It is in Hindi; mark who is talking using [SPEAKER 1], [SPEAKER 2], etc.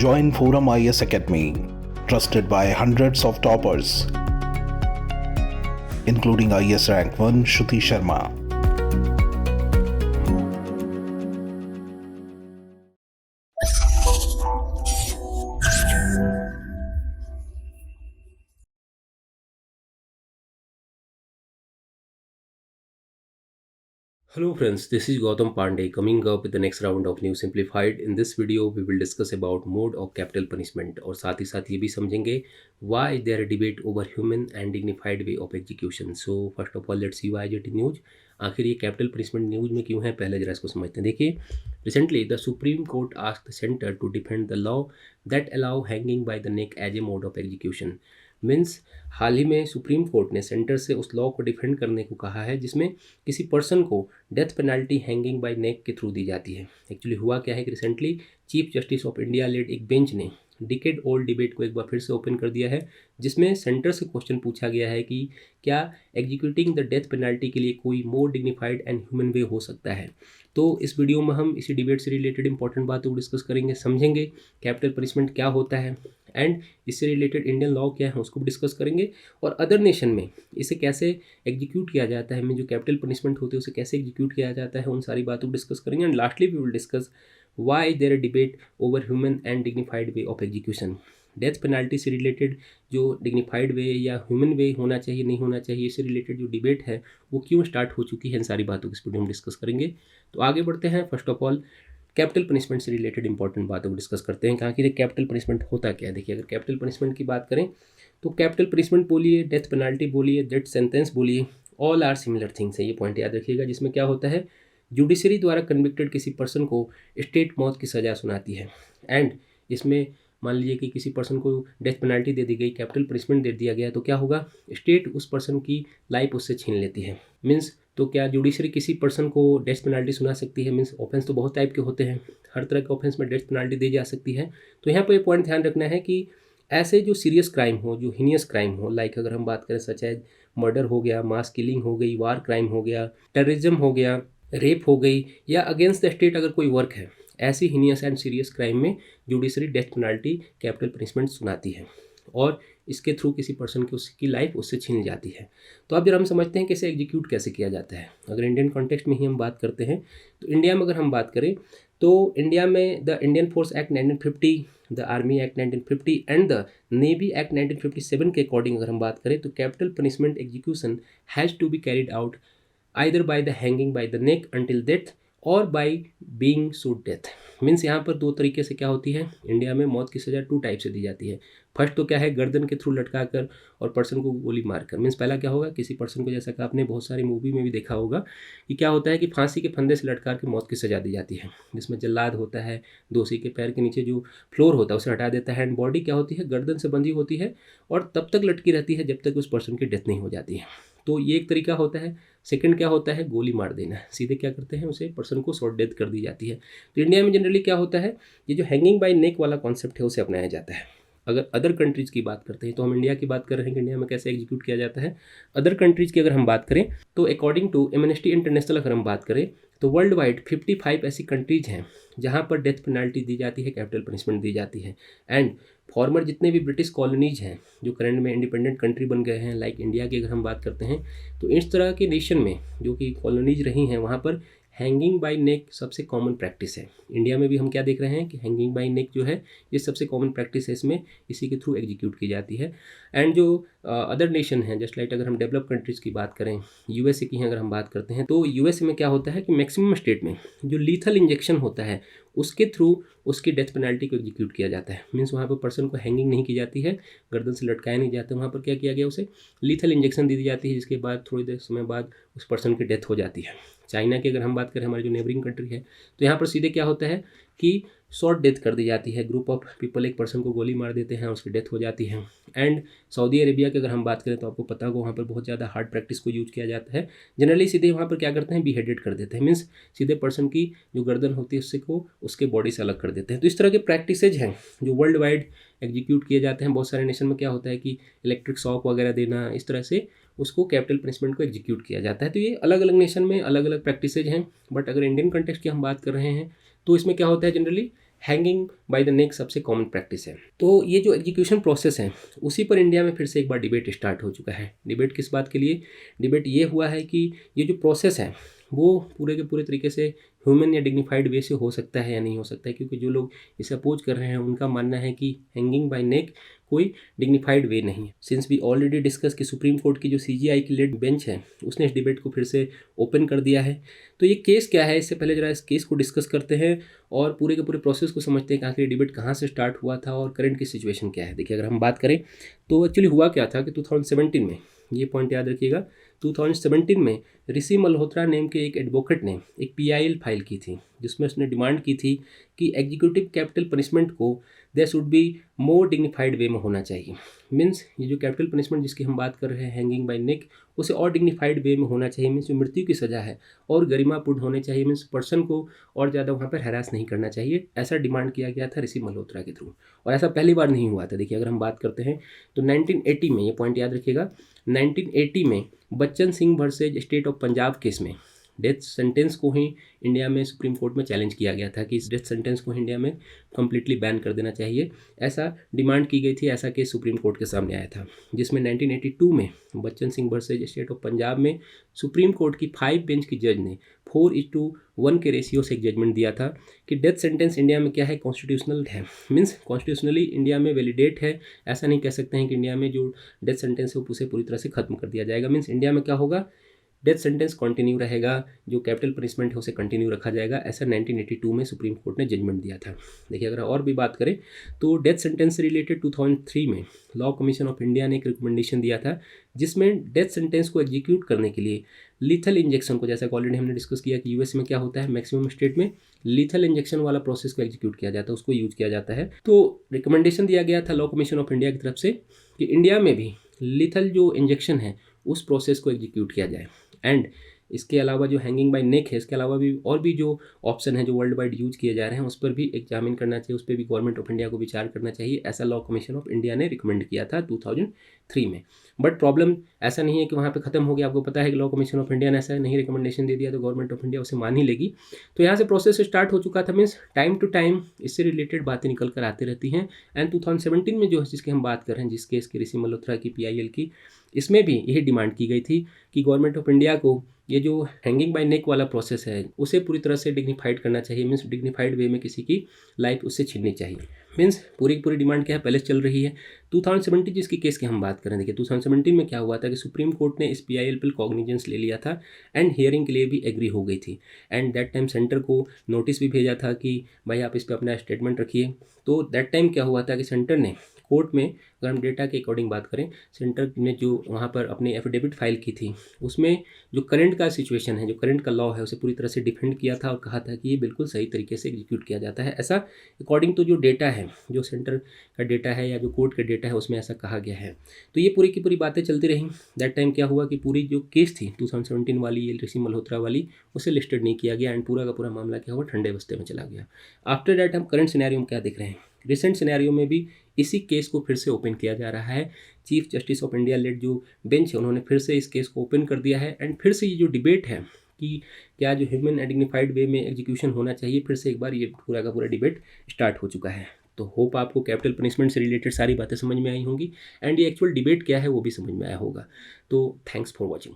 [SPEAKER 1] Join Forum IS Academy, trusted by hundreds of toppers, including IS Rank 1 Shruti Sharma.
[SPEAKER 2] Hello friends, this is Gautam Pandey coming up with the next round of New Simplified. In this video, we will discuss about mode of capital punishment और साथ ही साथ ये भी समझेंगे why there are debate over human and dignified way of execution. So first of all, let's see why it news. आखिर ये कैपिटल पनिशमेंट न्यूज में क्यों है, पहले जरा इसको समझते हैं. देखिए, recently the supreme court asked the centre to defend the law that allow hanging by the neck as a mode of execution. Means हाल ही में सुप्रीम कोर्ट ने सेंटर से उस लॉ को डिफेंड करने को कहा है जिसमें किसी पर्सन को डेथ पेनल्टी हैंगिंग बाय नेक के थ्रू दी जाती है. एक्चुअली हुआ क्या है कि recently chief justice of India lead एक बेंच ने डिकेड ओल्ड डिबेट को एक बार फिर से ओपन कर दिया है, जिसमें सेंटर से क्वेश्चन पूछा गया है कि क्या एग्जीक्यूटिंग द डेथ पेनल्टी के लिए कोई मोर डिग्निफाइड एंड ह्यूमन वे हो सकता है. तो इस वीडियो में हम इसी डिबेट से रिलेटेड इंपॉर्टेंट बातों को डिस्कस करेंगे, समझेंगे कैपिटल पनिशमेंट क्या होता है एंड इससे रिलेटेड इंडियन लॉ क्या है उसको भी डिस्कस करेंगे, और अदर नेशन में इसे कैसे एग्जीक्यूट किया जाता है, में जो कैपिटल पनिशमेंट होते हैं उसे कैसे एग्जीक्यूट किया जाता है, उन सारी बातों को डिस्कस करेंगे. And lastly we will discuss why there debate over human and dignified way of execution. Death penalty से रिलेटेड जो डिग्निफाइड वे या ह्यूमन वे होना चाहिए नहीं होना चाहिए, इससे रिलेटेड जो डिबेट है वो क्यों स्टार्ट हो चुकी है, इन सारी बातों को इस वीडियो में डिस्कस करेंगे. तो आगे बढ़ते हैं. First of all capital punishment से रिलेटेड इंपॉर्टेंट बातों को डिस्कस करते हैं. कहाँ की कैपिटल पनिशमेंट होता क्या है. देखिए, अगर कैपिटल पनिशमेंट की बात करें तो कैपिटल पनिशमेंट बोलिए, डेथ पेनल्टी बोलिए, डेथ सेंटेंस बोलिए, ऑल आर सिमिलर थिंग्स है. ये पॉइंट याद रखिएगा. जिसमें क्या होता है, जुडिशरी द्वारा कन्विक्टेड किसी पर्सन को स्टेट मौत की सज़ा सुनाती है. एंड इसमें मान लीजिए कि किसी पर्सन को डेथ पेनल्टी दे दी गई, कैपिटल पनिशमेंट दे दिया गया, तो क्या होगा, स्टेट उस पर्सन की लाइफ उससे छीन लेती है. मीन्स तो क्या जुडिशरी किसी पर्सन को डेथ पेनल्टी सुना सकती है. मीन्स ऑफेंस तो बहुत टाइप के होते हैं, हर तरह के ऑफेंस में डेथ पेनल्टी दी जा सकती है. तो यहाँ पर ये पॉइंट ध्यान रखना है कि ऐसे जो सीरियस क्राइम हो, जो हीनियस क्राइम हो, लाइक अगर हम बात करें सच एज मर्डर हो गया, मास किलिंग हो गई, वार क्राइम हो गया, टेररिज्म हो गया, रेप हो गई, या अगेंस्ट द स्टेट अगर कोई वर्क है, ऐसी हीनियस एंड सीरियस क्राइम में judiciary death penalty capital punishment सुनाती है और इसके थ्रू किसी पर्सन की उसकी लाइफ उससे छीन जाती है. तो अब जब हम समझते हैं कि इसे एग्जीक्यूट कैसे किया जाता है. अगर इंडियन कॉन्टेक्स्ट में ही हम बात करते हैं तो इंडिया में अगर हम बात करें तो इंडिया में the Indian force act 1950, the army act 1950 and the navy act 1957 के अकॉर्डिंग अगर हम बात करें तो capital punishment execution has to be carried out either by the hanging by the neck until death और by being suit death. Means यहाँ पर दो तरीके से क्या होती है, इंडिया में मौत की सज़ा टू टाइप से दी जाती है. फर्स्ट तो क्या है, गर्दन के थ्रू लटका कर और पर्सन को गोली मारकर. मीन्स पहला क्या होगा, किसी पर्सन को, जैसा कि आपने बहुत सारी मूवी में भी देखा होगा कि क्या होता है कि फांसी के फंदे से लटका के मौत की सज़ा दी जाती है, जिसमें जल्लाद होता है, दोषी के पैर के नीचे जो फ्लोर होता है उसे हटा देता है, एंड बॉडी क्या होती है, गर्दन से बंधी होती है और तब तक लटकी रहती है जब तक उस पर्सन की डेथ नहीं हो जाती है. तो ये एक तरीका होता है. सेकंड क्या होता है, गोली मार देना. सीधे क्या करते हैं, उसे पर्सन को शॉर्ट डेथ कर दी जाती है. तो इंडिया में जनरली क्या होता है, ये जो हैंगिंग बाय नेक वाला कॉन्सेप्ट है उसे अपनाया जाता है. अगर अदर कंट्रीज़ की बात करते हैं तो हम इंडिया की बात कर रहे हैं कि इंडिया में कैसे एग्जीक्यूट किया जाता है. अदर कंट्रीज़ की अगर हम बात करें तो अकॉर्डिंग टू एमनेस्टी इंटरनेशनल अगर हम बात करें तो वर्ल्ड वाइड 55 ऐसी कंट्रीज़ हैं जहाँ पर डेथ पेनल्टी दी जाती है, कैपिटल पनिशमेंट दी जाती है. एंड फॉर्मर जितने भी ब्रिटिश कॉलोनीज़ हैं जो करंट में इंडिपेंडेंट कंट्री बन गए हैं, लाइक इंडिया की अगर हम बात करते हैं तो इस तरह के नेशन में जो कि कॉलोनीज रही हैं वहाँ पर हैंगिंग बाय नेक सबसे कॉमन प्रैक्टिस है. इंडिया में भी हम क्या देख रहे हैं कि हैंगिंग बाय नेक जो है ये सबसे कॉमन प्रैक्टिस है, इसमें इसी के थ्रू एग्जीक्यूट की जाती है. एंड जो अदर नेशन हैं, जस्ट लाइक अगर हम डेवलप कंट्रीज़ की बात करें, यूएसए की अगर हम बात करते हैं तो यूएसए में क्या होता है कि मैक्सिमम स्टेट में जो लीथल इंजेक्शन होता है उसके थ्रू उसकी डेथ पेनल्टी को एग्जीक्यूट किया जाता है. मीन्स वहाँ पर पर्सन को हैंगिंग नहीं की जाती है, गर्दन से लटकाया नहीं जाता, वहाँ पर क्या किया गया, उसे लीथल इंजेक्शन दी जाती है, जिसके बाद थोड़ी देर समय बाद उस पर्सन की डेथ हो जाती है. चाइना की अगर हम बात करें, हमारी जो नेबरिंग कंट्री है, तो यहाँ पर सीधे क्या होता है कि शॉर्ट डेथ कर दी जाती है. ग्रुप ऑफ पीपल एक पर्सन को गोली मार देते हैं, उसकी डेथ हो जाती है. एंड सऊदी अरेबिया की अगर हम बात करें तो आपको पता होगा वहाँ पर बहुत ज़्यादा हार्ड प्रैक्टिस को यूज किया जाता है. जनरली सीधे वहाँ पर क्या करते हैं, बीहेडेड कर देते हैं. मीन्स सीधे पर्सन की जो गर्दन होती है उससे को उसके बॉडी से अलग कर देते हैं. तो इस तरह के प्रैक्टिसेज हैं जो वर्ल्ड वाइड एग्जीक्यूट किए जाते हैं. बहुत सारे नेशन में क्या होता है कि इलेक्ट्रिक शॉक वगैरह देना, इस तरह से उसको कैपिटल पनिशमेंट को एग्जीक्यूट किया जाता है. तो ये अलग अलग नेशन में अलग अलग प्रैक्टिसेज हैं. बट अगर इंडियन कंटेक्स्ट की हम बात कर रहे हैं तो इसमें क्या होता है, जनरली हैंगिंग बाय द नेक सबसे कॉमन प्रैक्टिस है। तो ये जो एग्जीक्यूशन प्रोसेस है उसी पर इंडिया में फिर से एक बार डिबेट स्टार्ट हो चुका है। डिबेट किस बात के लिए? डिबेट ये हुआ है कि ये जो प्रोसेस है वो पूरे के पूरे तरीके से ह्यूमन या डिग्निफाइड वे से हो सकता है या नहीं हो सकता है, क्योंकि जो लोग इसे अपोज कर रहे हैं उनका मानना है कि हैंगिंग बाय नेक कोई डिग्निफाइड वे नहीं है। सिंस वी ऑलरेडी डिस्कस कि सुप्रीम कोर्ट की जो CJI की लेड बेंच है उसने इस डिबेट को फिर से ओपन कर दिया है। तो ये केस क्या है, इससे पहले जरा इस केस को डिस्कस करते हैं और पूरे के पूरे प्रोसेस को समझते हैं कि आखिर डिबेट कहाँ से स्टार्ट हुआ था और करंट की सिचुएशन क्या है। देखिए, अगर हम बात करें तो एक्चुअली हुआ क्या था कि 2017 में, ये पॉइंट याद रखिएगा, 2017 में ऋषि मल्होत्रा नेम के एक एडवोकेट ने एक PIL फाइल की थी जिसमें उसने डिमांड की थी कि एग्जीक्यूटिव कैपिटल पनिशमेंट को there should be more dignified way में होना चाहिए। मीन्स ये जो कैपिटल पनिशमेंट जिसकी हम बात कर रहे हैं हैंगिंग बाय नेक, उसे और डिग्निफाइड वे में होना चाहिए। मीन्स जो मृत्यु की सज़ा है और गरिमापूर्ण होने चाहिए। मीन्स पर्सन को और ज़्यादा वहाँ पर हैरास नहीं करना चाहिए, ऐसा डिमांड किया गया था ऋषि मल्होत्रा के थ्रू। और ऐसा पहली बार नहीं हुआ था। देखिए, अगर हम बात करते हैं तो 1980 में, ये पॉइंट याद रखिएगा, 1980 में Bachchan Singh versus state of Punjab case में डेथ सेंटेंस को ही इंडिया में सुप्रीम कोर्ट में चैलेंज किया गया था कि इस डेथ सेंटेंस को इंडिया में कम्प्लीटली बैन कर देना चाहिए। ऐसा डिमांड की गई थी, ऐसा केस सुप्रीम कोर्ट के सामने आया था, जिसमें 1982 में Bachchan Singh versus state of Punjab में सुप्रीम कोर्ट की 5 बेंच की जज ने 4:1 के रेशियो से एक जजमेंट दिया था कि डेथ सेंटेंस इंडिया में क्या है, कॉन्स्टिट्यूशनल है। मीन्स कॉन्स्टिट्यूशनली इंडिया में वैलिडेट है। ऐसा नहीं कह सकते हैं कि इंडिया में जो डेथ सेंटेंस है उसे पूरी तरह से खत्म कर दिया जाएगा। मीन्स इंडिया में क्या होगा, डेथ सेंटेंस कंटिन्यू रहेगा, जो कैपिटल पनिशमेंट है उसे कंटिन्यू रखा जाएगा। ऐसा 1982 में सुप्रीम कोर्ट ने जजमेंट दिया था। देखिए, अगर और भी बात करें तो डेथ सेंटेंस से रिलेटेड 2003 में लॉ कमीशन ऑफ इंडिया ने एक रिकमेंडेशन दिया था जिसमें डेथ सेंटेंस को एग्जीक्यूट करने के लिए लीथल इंजेक्शन को, जैसा कि ऑलरेडी हमने डिस्कस किया कि US में क्या होता है, मैक्सिमम स्टेट में लीथल इंजेक्शन वाला प्रोसेस को एग्जीक्यूट किया जाता है, उसको यूज किया जाता है। तो रिकमेंडेशन दिया गया था लॉ कमीशन ऑफ इंडिया की तरफ से कि इंडिया में भी लीथल जो इंजेक्शन है उस प्रोसेस को एग्जीक्यूट किया जाए। एंड इसके अलावा जो हैंगिंग बाय नेक है, इसके अलावा भी और भी जो ऑप्शन है जो वर्ल्ड वाइड यूज किए जा रहे हैं उस पर भी एग्जामिन करना चाहिए, उस पर भी गवर्नमेंट ऑफ इंडिया को विचार करना चाहिए। ऐसा लॉ कमीशन ऑफ इंडिया ने रिकमेंड किया था 2003 में। बट प्रॉब्लम ऐसा नहीं है कि वहाँ पे खत्म हो गया। आपको पता है कि लॉ कमीशन ऑफ इंडिया ने ऐसा नहीं रिकमेंडेशन दे दिया तो गवर्नमेंट ऑफ इंडिया उसे मान ही लेगी। तो यहाँ से प्रोसेस स्टार्ट हो चुका था। मीन्स टाइम टू टाइम इससे रिलेटेड बातें निकल कर आती रहती हैं। एंड 2017 में जो है जिसकी हम बात कर रहे हैं, जिस केस की ऋषि मल्होत्रा की PIL की, इसमें भी यही डिमांड की गई थी कि गवर्नमेंट ऑफ इंडिया को ये जो हैंगिंग बाय नेक वाला प्रोसेस है उसे पूरी तरह से डिग्निफाइड करना चाहिए। मीन्स डिग्निफाइड वे में किसी की लाइफ उससे छीननी चाहिए। मीन्स पूरी की पूरी डिमांड क्या है, पहले चल रही है। 2017 जिसकी केस की हम बात करें, देखिए 2017 में क्या हुआ था कि सुप्रीम कोर्ट ने इस PIL पर कॉग्निजेंस ले लिया था एंड हियरिंग के लिए भी एग्री हो गई थी। एंड दैट टाइम सेंटर को नोटिस भी भेजा था कि भाई आप इस पर अपना स्टेटमेंट रखिए। तो दैट टाइम क्या हुआ था कि सेंटर ने कोर्ट में, अगर हम डेटा के अकॉर्डिंग बात करें, सेंटर ने जो वहाँ पर अपनी एफिडेविट फाइल की थी उसमें जो करंट का सिचुएशन है, जो करंट का लॉ है, उसे पूरी तरह से डिफेंड किया था और कहा था कि ये बिल्कुल सही तरीके से एग्जीक्यूट किया जाता है। ऐसा अकॉर्डिंग टू जो डेटा है, जो सेंटर का डेटा है या जो कोर्ट का डेटा है, उसमें ऐसा कहा गया है। तो ये पूरी की पूरी बातें चलती रहीं। दैट टाइम क्या हुआ कि पूरी जो केस थी 2017 वाली, ये ऋषि मल्होत्रा वाली, उसे लिस्टेड नहीं किया गया एंड पूरा का पूरा मामला क्या हुआ, ठंडे बस्ते में चला गया। आफ्टर दैट हम करंट सिनेरियो में क्या देख रहे हैं, रिसेंट सिनेरियो में भी इसी केस को फिर से ओपन किया जा रहा है। Chief justice of India lead जो बेंच है उन्होंने फिर से इस केस को ओपन कर दिया है एंड फिर से ये जो डिबेट है कि क्या जो ह्यूमन एंड डिग्निफाइड वे में एग्जीक्यूशन होना चाहिए, फिर से एक बार ये पूरा का पूरा डिबेट स्टार्ट हो चुका है। तो होप आपको कैपिटल पनिशमेंट से रिलेटेड सारी बातें समझ में आई होंगी एंड ये एक्चुअल डिबेट क्या है वो भी समझ में आया होगा। तो थैंक्स फॉर वॉचिंग।